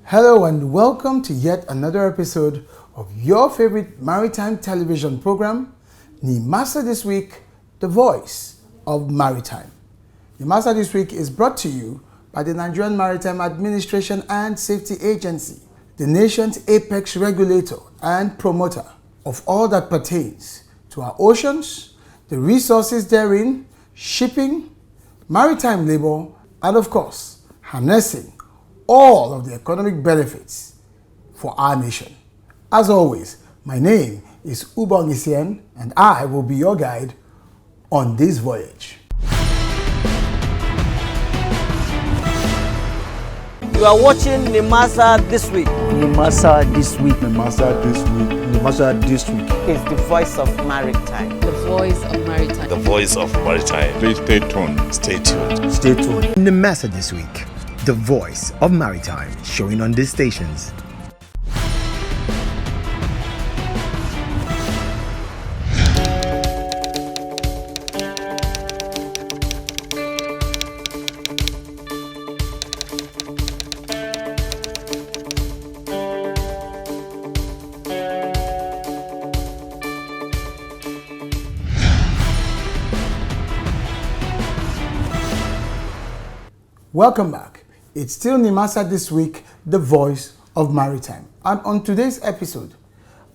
Hello and welcome to yet another episode of your favorite maritime television program, Nimasa This Week, the voice of maritime. Nimasa This Week is brought to you by the Nigerian Maritime Administration and Safety Agency, the nation's apex regulator and promoter of all that pertains to our oceans, the resources therein, shipping, maritime labor, and of course, harnessing all of the economic benefits for our nation. As always, my name is Ubong Essien and I will be your guide on this voyage. You are watching Nimasa This Week. Nimasa This Week. Nimasa This Week. Nimasa This Week. It's the voice of maritime. The voice of maritime. The voice of maritime. Please stay tuned. Stay tuned. Stay tuned. Nimasa This Week, the voice of maritime, showing on these stations. Welcome back. It's still Nimasa This Week, the voice of maritime. And on today's episode,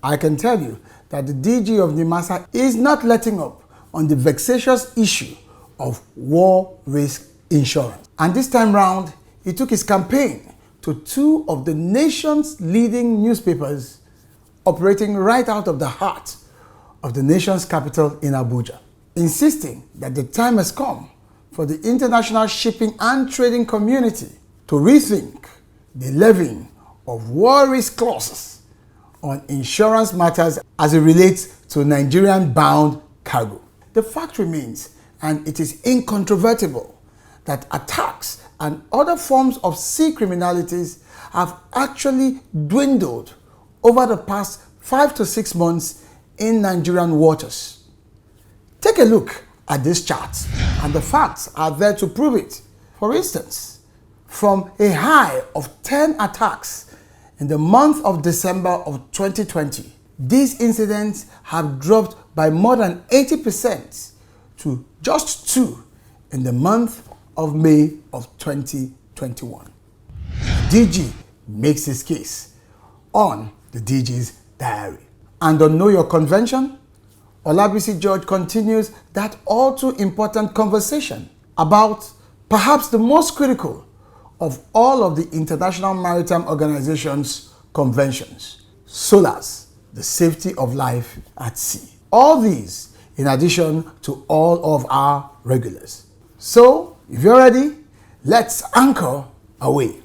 I can tell you that the DG of Nimasa is not letting up on the vexatious issue of war risk insurance. And this time round, he took his campaign to two of the nation's leading newspapers operating right out of the heart of the nation's capital in Abuja, insisting that the time has come for the international shipping and trading community to rethink the levying of war risk clauses on insurance matters as it relates to Nigerian-bound cargo. The fact remains, and it is incontrovertible, that attacks and other forms of sea criminalities have actually dwindled over the past 5 to 6 months in Nigerian waters. Take a look at this chart, and the facts are there to prove it. For instance, from a high of 10 attacks in the month of December of 2020, these incidents have dropped by more than 80% to just 2 in the month of May of 2021. DG makes his case on the DG's diary. And on Know Your Convention, Olabisi George continues that all too important conversation about perhaps the most critical of all of the International Maritime Organization's conventions, SOLAS, the safety of life at sea. All these in addition to all of our regulars. So, if you're ready, let's anchor away.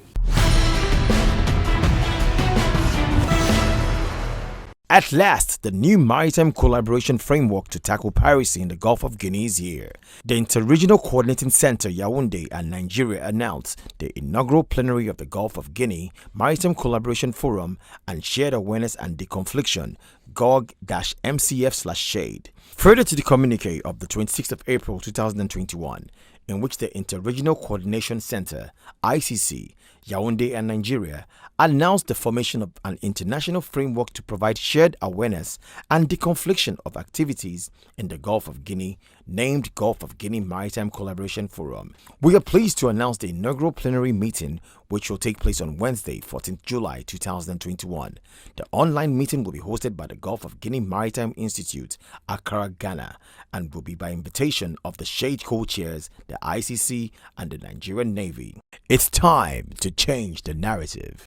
At last, the new maritime collaboration framework to tackle piracy in the Gulf of Guinea is here. The Inter-Regional Coordinating Center, Yaoundé and Nigeria announced the inaugural plenary of the Gulf of Guinea Maritime Collaboration Forum and Shared Awareness and Deconfliction, GOG-MCF/SHADE. Further to the communique of the 26th of April 2021, in which the Inter-Regional Coordination Center, ICC, Yaoundé and Nigeria announced the formation of an international framework to provide shared awareness and deconfliction of activities in the Gulf of Guinea, named Gulf of Guinea Maritime Collaboration Forum. We are pleased to announce the inaugural plenary meeting, which will take place on Wednesday, 14th July 2021. The online meeting will be hosted by the Gulf of Guinea Maritime Institute, Accra, Ghana, and will be by invitation of the SHADE co-chairs, the ICC, and the Nigerian Navy. It's time to change the narrative.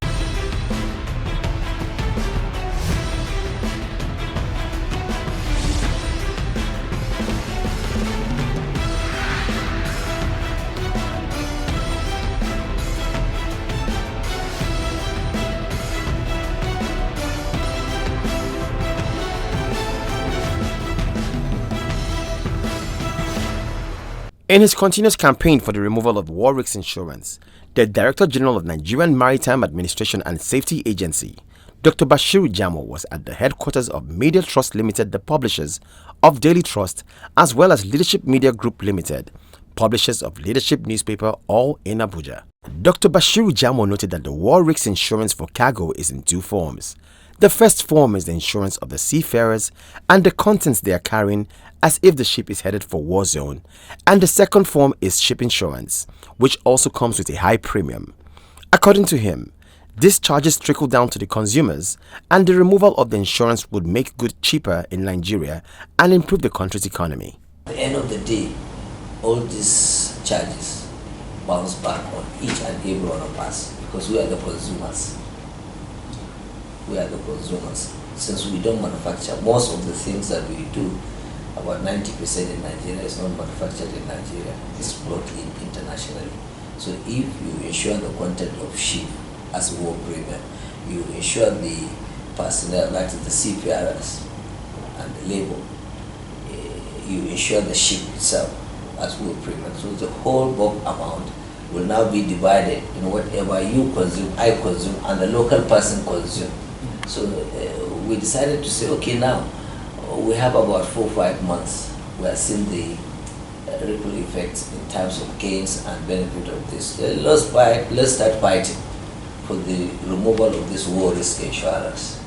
In his continuous campaign for the removal of war risk insurance, the Director General of Nigerian Maritime Administration and Safety Agency, Dr. Bashir Jamoh, was at the headquarters of Media Trust Limited, the publishers of Daily Trust, as well as Leadership Media Group Limited, publishers of Leadership newspaper, all in Abuja. Dr. Bashir Jamoh noted that the war risk insurance for cargo is in two forms. The first form is the insurance of the seafarers and the contents they are carrying as if the ship is headed for war zone, and the second form is ship insurance, which also comes with a high premium. According to him, these charges trickle down to the consumers, and the removal of the insurance would make goods cheaper in Nigeria and improve the country's economy. At the end of the day, all these charges bounce back on each and every one of us because we are the consumers. We are the consumers. Since we don't manufacture, most of the things that we do, about 90% in Nigeria is not manufactured in Nigeria. It's brought in internationally. So if you insure the content of ship as war premium, you insure the personnel, that is the seafarers and the labor, you insure the ship itself as war premium. So the whole bulk amount will now be divided in whatever you consume, I consume, and the local person consume. So we decided to say, okay, now we have about 4 or 5 months. We are seeing the ripple effects in terms of gains and benefit of this. Let's start fighting for the removal of this war risk insurance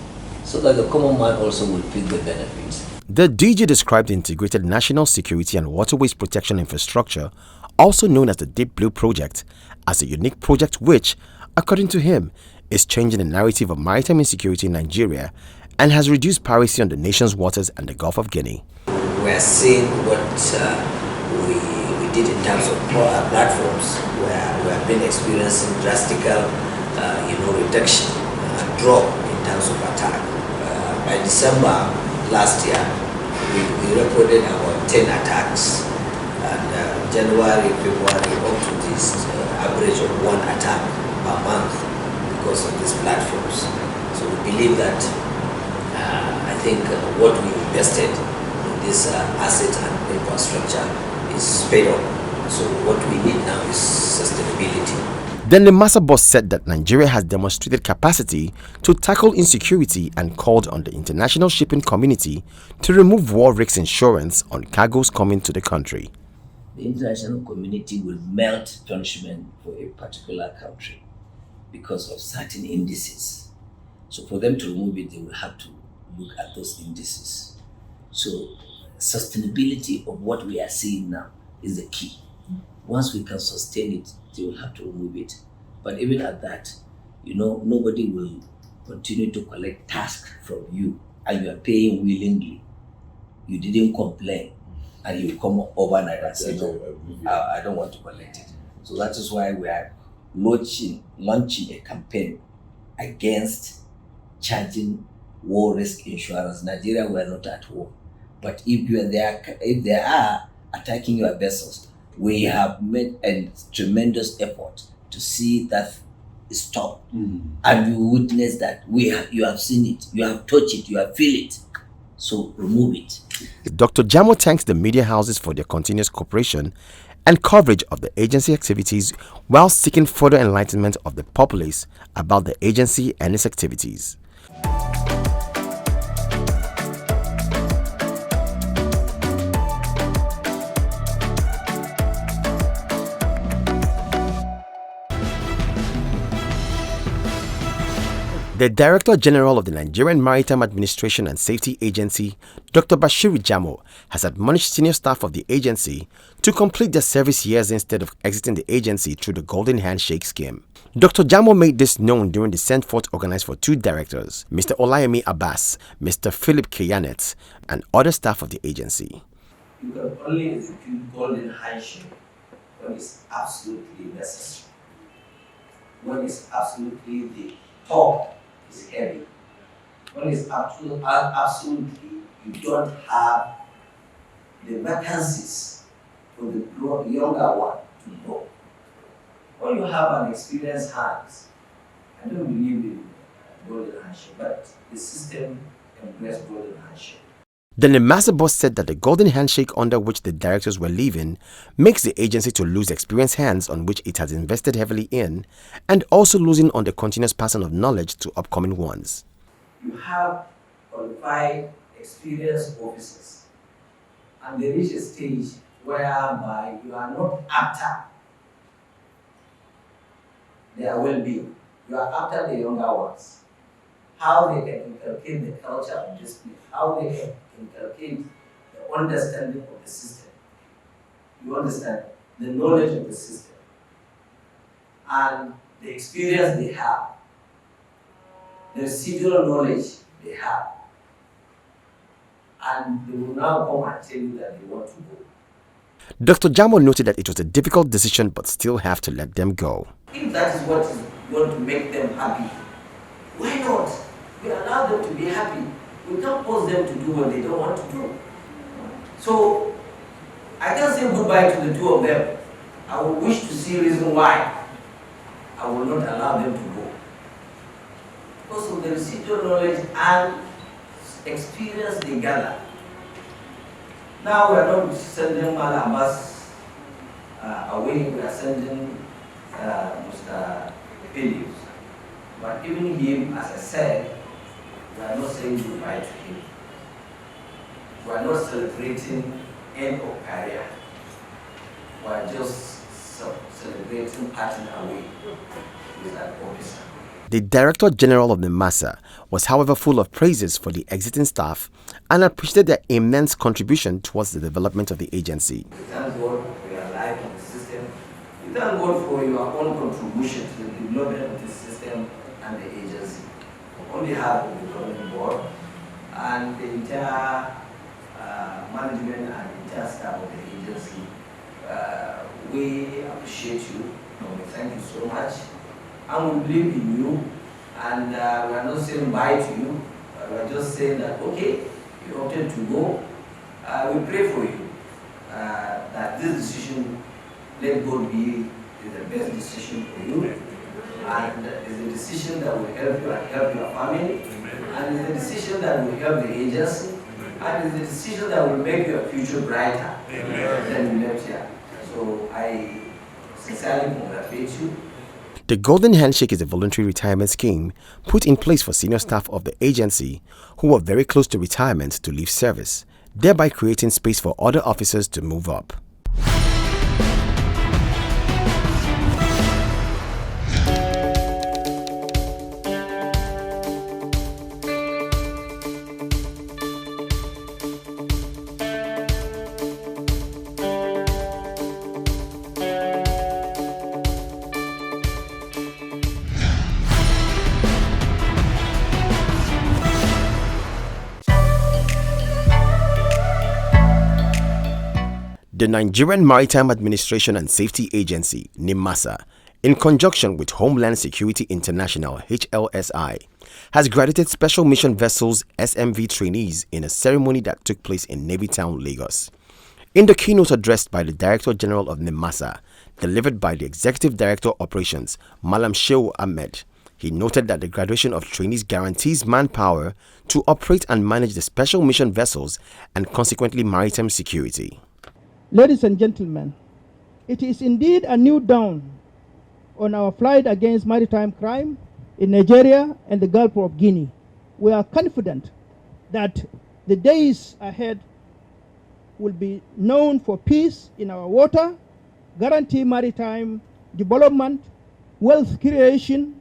so that the common man also will feel the benefits. The DG described the Integrated National Security and Waterways Protection Infrastructure, also known as the Deep Blue Project, as a unique project which, according to him, is changing the narrative of maritime insecurity in Nigeria and has reduced piracy on the nation's waters and the Gulf of Guinea. We are seeing what we did in terms of platforms where we have been experiencing drastic reduction, drop in terms of attack. By December last year, we reported about 10 attacks, and January, February, up to this average of 1 attack per month because of these platforms. So we believe that I think what we invested in this asset and infrastructure is paid off. So what we need now is sustainability. Then the Nimasa boss said that Nigeria has demonstrated capacity to tackle insecurity and called on the international shipping community to remove war risk insurance on cargoes coming to the country. The international community will melt punishment for a particular country because of certain indices. So for them to remove it, they will have to look at those indices. So sustainability of what we are seeing now is the key. Once we can sustain it, they will have to remove it. But even at that, nobody will continue to collect tasks from you and you are paying willingly. You didn't complain and you come overnight and say, no, I don't want to collect it. So that is why we are launching a campaign against charging war risk insurance. Nigeria, we are not at war. But if they are attacking your vessels, we have made a tremendous effort to see that stopped. And you witness that. You have seen it, you have touched it, you have feel it. So remove it. Dr. Jamoh thanks the media houses for their continuous cooperation and coverage of the agency activities while seeking further enlightenment of the populace about the agency and its activities. The Director General of the Nigerian Maritime Administration and Safety Agency, Dr. Bashir Jamoh, has admonished senior staff of the agency to complete their service years instead of exiting the agency through the Golden Handshake scheme. Dr. Jamoh made this known during the send-forth organized for 2 directors, Mr. Olayemi Abbas, Mr. Philip Keyanet, and other staff of the agency. You can only execute Golden Handshake when it's absolutely necessary. When it's absolutely the top is heavy. When it's absolutely, you don't have the vacancies for the younger one to know. When you have an experienced hands, I don't believe in Golden Handshake, but the system embraces Golden Handshake. The Nimasa boss said that the Golden Handshake under which the directors were leaving makes the agency to lose experienced hands on which it has invested heavily in, and also losing on the continuous passing of knowledge to upcoming ones. You have qualified, experienced officers, and they reach a stage whereby you are not after their well-being. You are after the younger ones. How they can inculcate the culture of discipline, how they can inculcate the understanding of the system. You understand? The knowledge of the system. And the experience they have. The residual knowledge they have. And they will now come and tell you that they want to go. Dr. Jamoh noted that it was a difficult decision but still have to let them go. If that is what is going to make them happy, why not? We allow them to be happy. We can't force them to do what they don't want to do. So, I can say goodbye to the two of them. I would wish to see reason why I will not allow them to go. Because of the residual knowledge and experience they gather. Now we are not sending Mala Abbas away, we are sending Mr. Phillips. But even him, as I said, we are not saying goodbye to him. We are not celebrating end of career. We are just celebrating parting away with that officer. The Director General of Nimasa was, however, full of praises for the exiting staff and appreciated their immense contribution towards the development of the agency. We thank God for your life in the system. We thank God for your own contribution to the development of the system and the agency. On behalf of the governing board and the entire management and the entire staff of the agency, we appreciate you and we thank you so much. And we believe in you, and we are not saying bye to you. We are just saying that, okay, you opted to go. We pray for you that this decision, let God be, is the best decision for you, and is a decision that will help you and help your family, and is a decision that will help the agency, and is a decision that will make your future brighter than you left here. So I sincerely congratulate you. The Golden Handshake is a voluntary retirement scheme put in place for senior staff of the agency who were very close to retirement to leave service, thereby creating space for other officers to move up. The Nigerian Maritime Administration and Safety Agency, Nimasa, in conjunction with Homeland Security International, HLSI, has graduated Special Mission Vessels SMV trainees in a ceremony that took place in Navy Town, Lagos. In the keynote addressed by the Director General of Nimasa, delivered by the Executive Director Operations, Malam Shehu Ahmed, he noted that the graduation of trainees guarantees manpower to operate and manage the special mission vessels and consequently maritime security. Ladies and gentlemen, it is indeed a new dawn on our fight against maritime crime in Nigeria and the Gulf of Guinea. We are confident that the days ahead will be known for peace in our water, guarantee maritime development, wealth creation,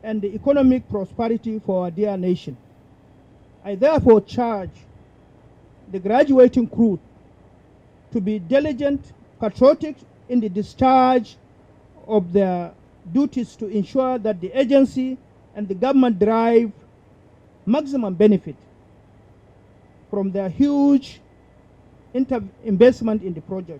and the economic prosperity for our dear nation. I therefore charge the graduating crew to be diligent, patriotic in the discharge of their duties to ensure that the agency and the government derive maximum benefit from their huge investment in the project.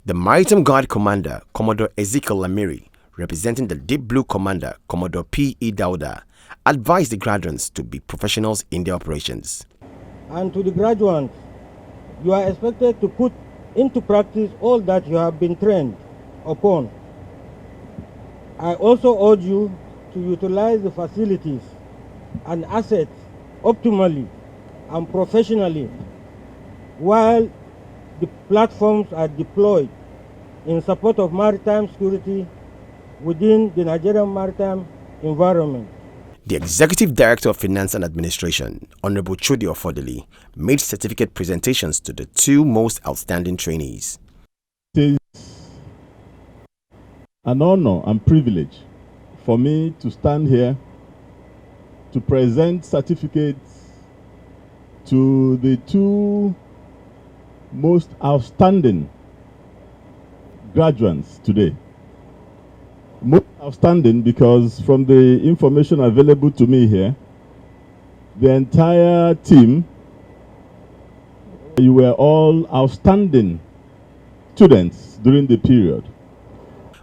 The Maritime Guard Commander, Commodore Ezekiel Lamiri, representing the Deep Blue Commander, Commodore P.E. Dauda, advised the graduates to be professionals in their operations. And to the graduates, you are expected to put into practice all that you have been trained upon. I also urge you to utilize the facilities and assets optimally and professionally while the platforms are deployed in support of maritime security within the Nigerian maritime environment. The Executive Director of Finance and Administration, Honorable Chudi Ofodili, made certificate presentations to the two most outstanding trainees. It is an honor and privilege for me to stand here to present certificates to the two most outstanding graduates today. Most outstanding because from the information available to me here, the entire team, you were all outstanding students during the period.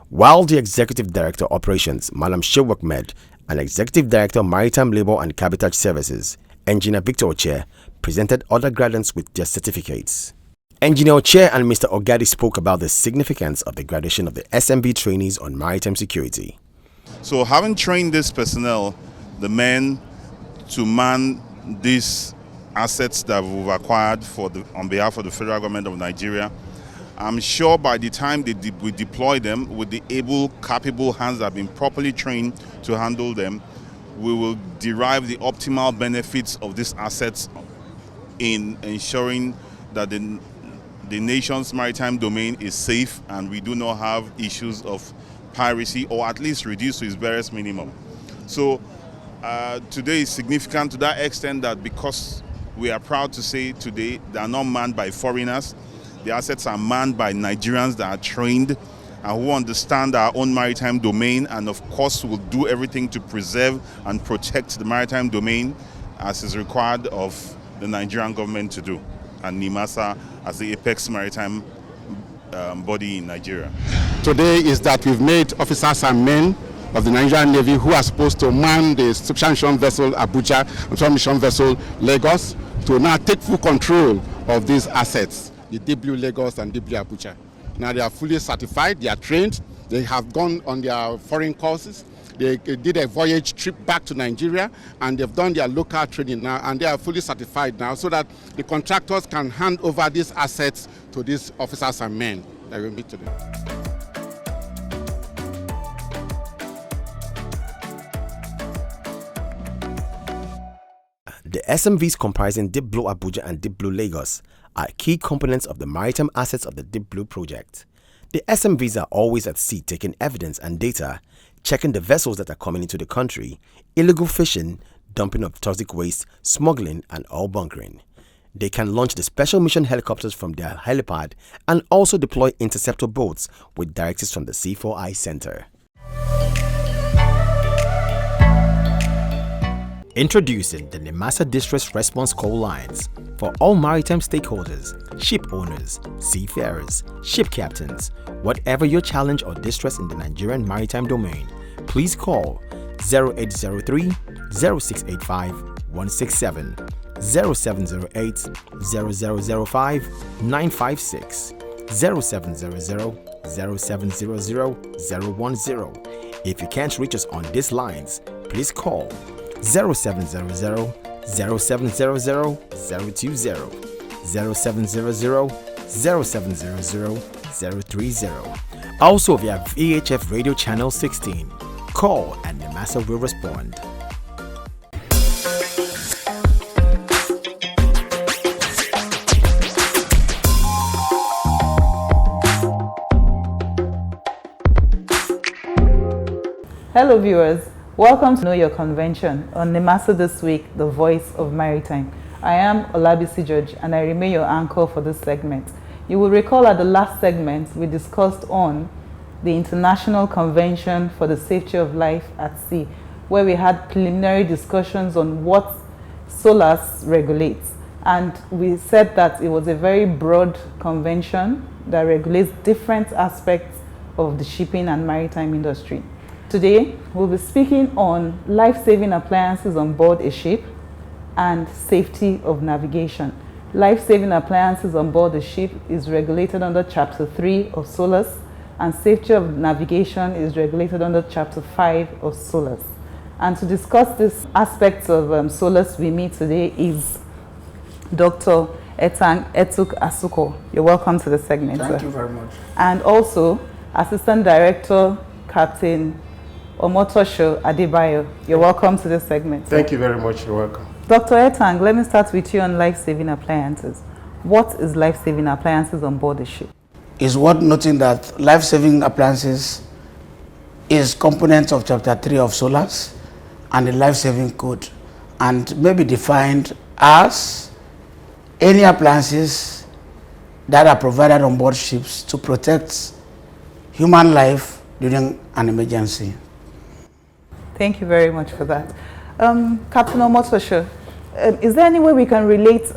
While the Executive Director Operations, Malam Shehu Ahmed, and Executive Director Maritime Labour and Cabotage Services, Engineer Victor Oche, presented other graduates with their certificates. Engineer Oche and Mr. Ogadi spoke about the significance of the graduation of the SMB trainees on maritime security. So having trained this personnel, the men, to man these assets that we've acquired on behalf of the federal government of Nigeria, I'm sure by the time we deploy them with the able, capable hands that have been properly trained to handle them, we will derive the optimal benefits of these assets in ensuring that the nation's maritime domain is safe and we do not have issues of piracy, or at least reduced to its barest minimum. So today is significant to that extent that because we are proud to say today they are not manned by foreigners, the assets are manned by Nigerians that are trained and who understand our own maritime domain, and of course will do everything to preserve and protect the maritime domain as is required of the Nigerian government to do, and Nimasa as the apex maritime body in Nigeria. Today is that we've made officers and men of the Nigerian Navy who are supposed to man the submission vessel Abuja and submission vessel Lagos to now take full control of these assets, the Deep Blue Lagos and Deep Blue Abuja. Now they are fully certified, they are trained, they have gone on their foreign courses, they did a voyage trip back to Nigeria, and they've done their local training now, and they are fully certified now so that the contractors can hand over these assets to these officers and men that will meet today. The SMVs comprising Deep Blue Abuja and Deep Blue Lagos are key components of the maritime assets of the Deep Blue project. The SMVs are always at sea taking evidence and data, checking the vessels that are coming into the country, illegal fishing, dumping of toxic waste, smuggling, and oil bunkering. They can launch the special mission helicopters from their helipad and also deploy interceptor boats with directives from the C4I Center. Introducing the Nimasa Distress Response Call Lines for all maritime stakeholders, ship owners, seafarers, ship captains. Whatever your challenge or distress in the Nigerian maritime domain, please call 0803 0685 167, 0708 0005 956, 0700 0700 010. If you can't reach us on these lines, please call 0700 0700 020, 0700 0700 030. Also via VHF Radio Channel 16. Call and Nimasa will respond. Hello viewers, welcome to Know Your Convention on Nimasa This Week, the voice of maritime. I am Olabisi George and I remain your anchor for this segment. You will recall at the last segment we discussed on the International Convention for the Safety of Life at Sea, where we had preliminary discussions on what SOLAS regulates. And we said that it was a very broad convention that regulates different aspects of the shipping and maritime industry. Today, we'll be speaking on life-saving appliances on board a ship and safety of navigation. Life-saving appliances on board a ship is regulated under Chapter 3 of SOLAS, and safety of navigation is regulated under Chapter 5 of SOLAS. And to discuss these aspects of SOLAS with me today is Dr. Etuk Asuko. You're welcome to the segment. Thank you very much. And also, Assistant Director, Captain Omotosho Adebayo. You're welcome to this segment. Thank you very much. You're welcome. Dr. Etang, let me start with you on life-saving appliances. What is life-saving appliances on board the ship? It's worth noting that life-saving appliances is components of Chapter 3 of SOLAS and the Life-Saving Code, and may be defined as any appliances that are provided on board ships to protect human life during an emergency. Thank you very much for that. Captain Omotosho, is there any way we can relate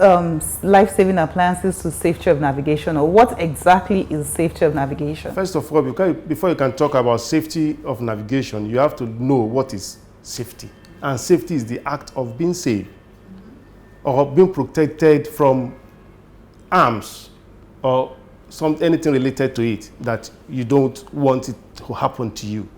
life-saving appliances to safety of navigation, or what exactly is safety of navigation? First of all, before you can talk about safety of navigation, you have to know what is safety. And safety is the act of being safe or being protected from harms or anything related to it that you don't want it to happen to you.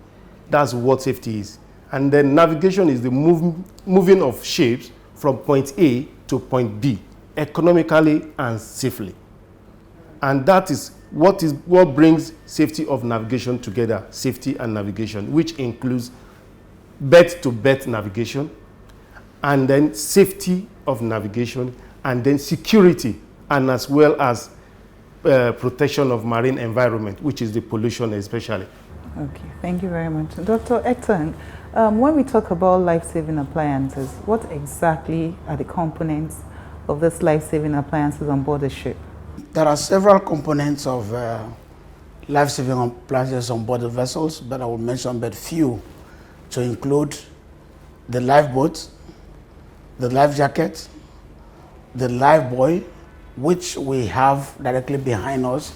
That's what safety is. And then navigation is the moving of ships from point A to point B economically and safely. And that is what brings safety of navigation together, safety and navigation, which includes berth-to-berth navigation, and then safety of navigation, and then security, and as well as protection of marine environment, which is the pollution especially. Okay, thank you very much. Dr. Etang, when we talk about life-saving appliances, what exactly are the components of this life-saving appliances on board the ship? There are several components of life-saving appliances on board the vessels, but I will mention but few, to include the lifeboat, the life jacket, the life buoy, which we have directly behind us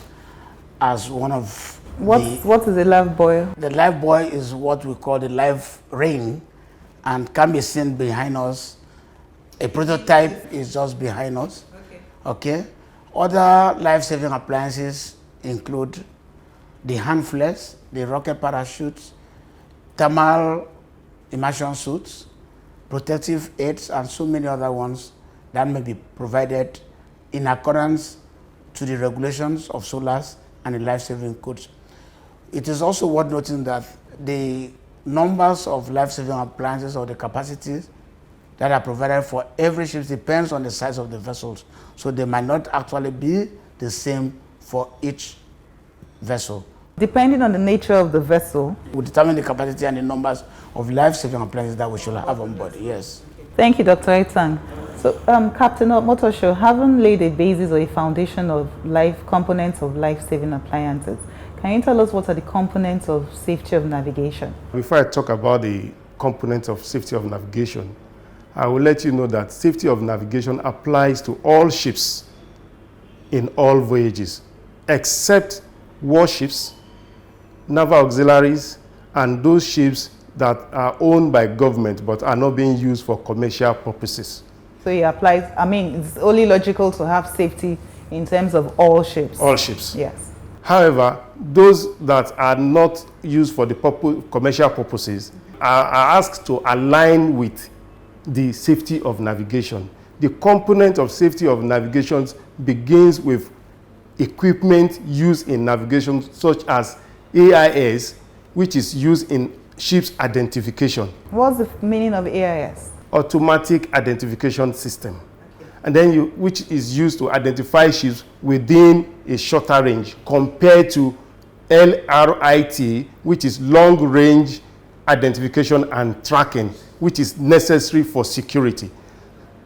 as one of What is a life buoy? The life buoy is what we call the life ring and can be seen behind us. A prototype is just behind us. Okay. Other life-saving appliances include the hand flares, the rocket parachutes, thermal immersion suits, protective aids, and so many other ones that may be provided in accordance to the regulations of SOLAS and the life-saving codes. It is also worth noting that the numbers of life-saving appliances or the capacities that are provided for every ship depends on the size of the vessels. So they might not actually be the same for each vessel. Depending on the nature of the vessel, we determine the capacity and the numbers of life-saving appliances that we should have on board, yes. Thank you, Dr. Etang. So, Captain Omotosho, having laid a basis or a foundation of components of life-saving appliances, can you tell us what are the components of safety of navigation? Before I talk about the components of safety of navigation, I will let you know that safety of navigation applies to all ships in all voyages, except warships, naval auxiliaries, and those ships that are owned by government but are not being used for commercial purposes. So it applies, it's only logical to have safety in terms of all ships. All ships. Yes. However, those that are not used for the commercial purposes are asked to align with the safety of navigation. The component of safety of navigation begins with equipment used in navigation, such as AIS, which is used in ship's identification. What's the meaning of AIS? Automatic Identification System. And then which is used to identify ships within a shorter range compared to LRIT, which is long range identification and tracking, which is necessary for security.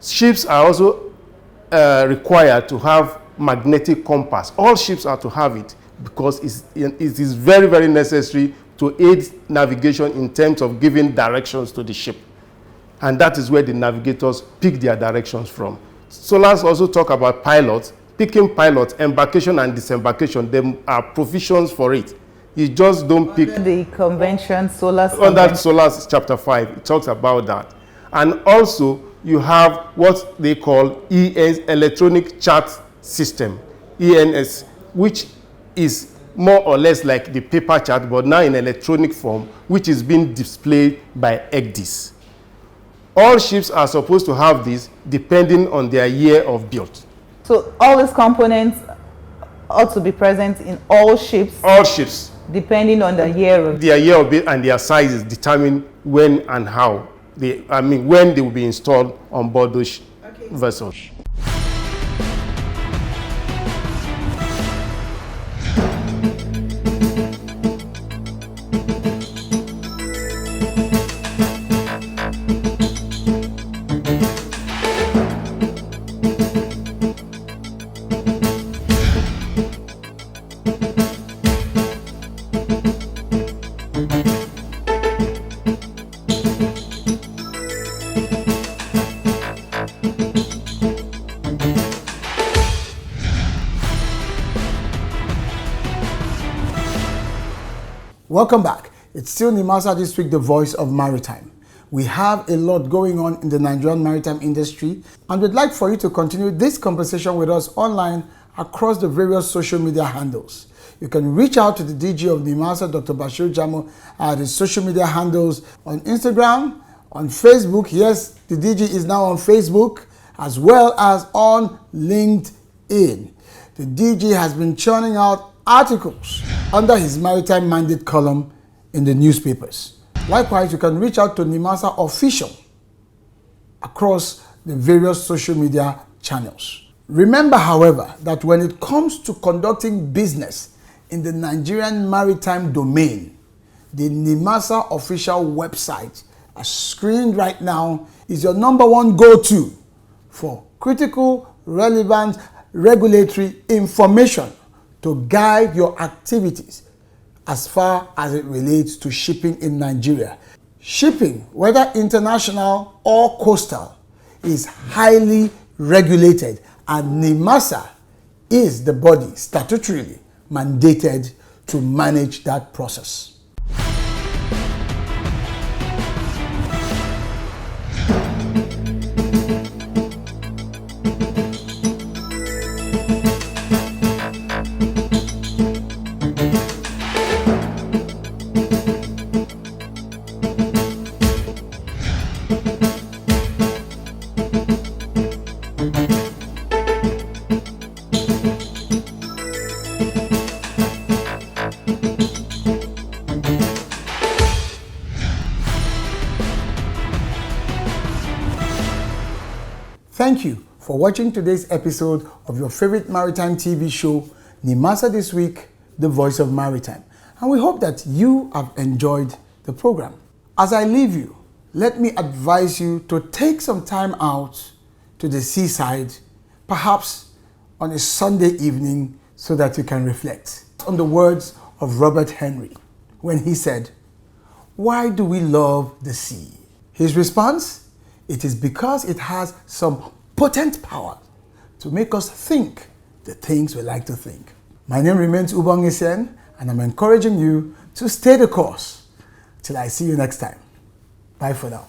Ships are also required to have magnetic compass. All ships are to have it because it is very, very necessary to aid navigation in terms of giving directions to the ship. And that is where the navigators pick their directions from. SOLAS also talk about pilots. Picking pilots, embarkation and disembarkation, there are provisions for it. You just don't pick. The convention, SOLAS. Under SOLAS chapter 5, it talks about that. And also, you have what they call ES, Electronic Chart System, ENS, which is more or less like the paper chart, but now in electronic form, which is being displayed by EGDIS. All ships are supposed to have this depending on their year of build. So all these components ought to be present in all ships? All ships. Depending on the year of build. Their year of build and their sizes determine when and how, when they will be installed on board those vessels. Welcome back. It's still Nimasa this week, the voice of maritime. We have a lot going on in the Nigerian maritime industry, and we'd like for you to continue this conversation with us online across the various social media handles. You can reach out to the DG of Nimasa, Dr. Bashir Jamoh, at his social media handles on Instagram, on Facebook. Yes, the DG is now on Facebook, as well as on LinkedIn. The DG has been churning out articles under his maritime mandate column in the newspapers. Likewise, you can reach out to Nimasa Official across the various social media channels. Remember, however, that when it comes to conducting business in the Nigerian maritime domain, the Nimasa Official website, as screened right now, is your #1 go-to for critical, relevant, regulatory information to guide your activities as far as it relates to shipping in Nigeria. Shipping, whether international or coastal, is highly regulated, and Nimasa is the body statutorily mandated to manage that process. Thank you for watching today's episode of your favorite maritime TV show, Nimasa This Week, the voice of maritime. And we hope that you have enjoyed the program. As I leave you, let me advise you to take some time out to the seaside, perhaps on a Sunday evening, so that you can reflect on the words of Robert Henry when he said, "Why do we love the sea?" His response? It is because it has some potent power to make us think the things we like to think. My name remains Ubong Essien, and I'm encouraging you to stay the course till I see you next time. Bye for now.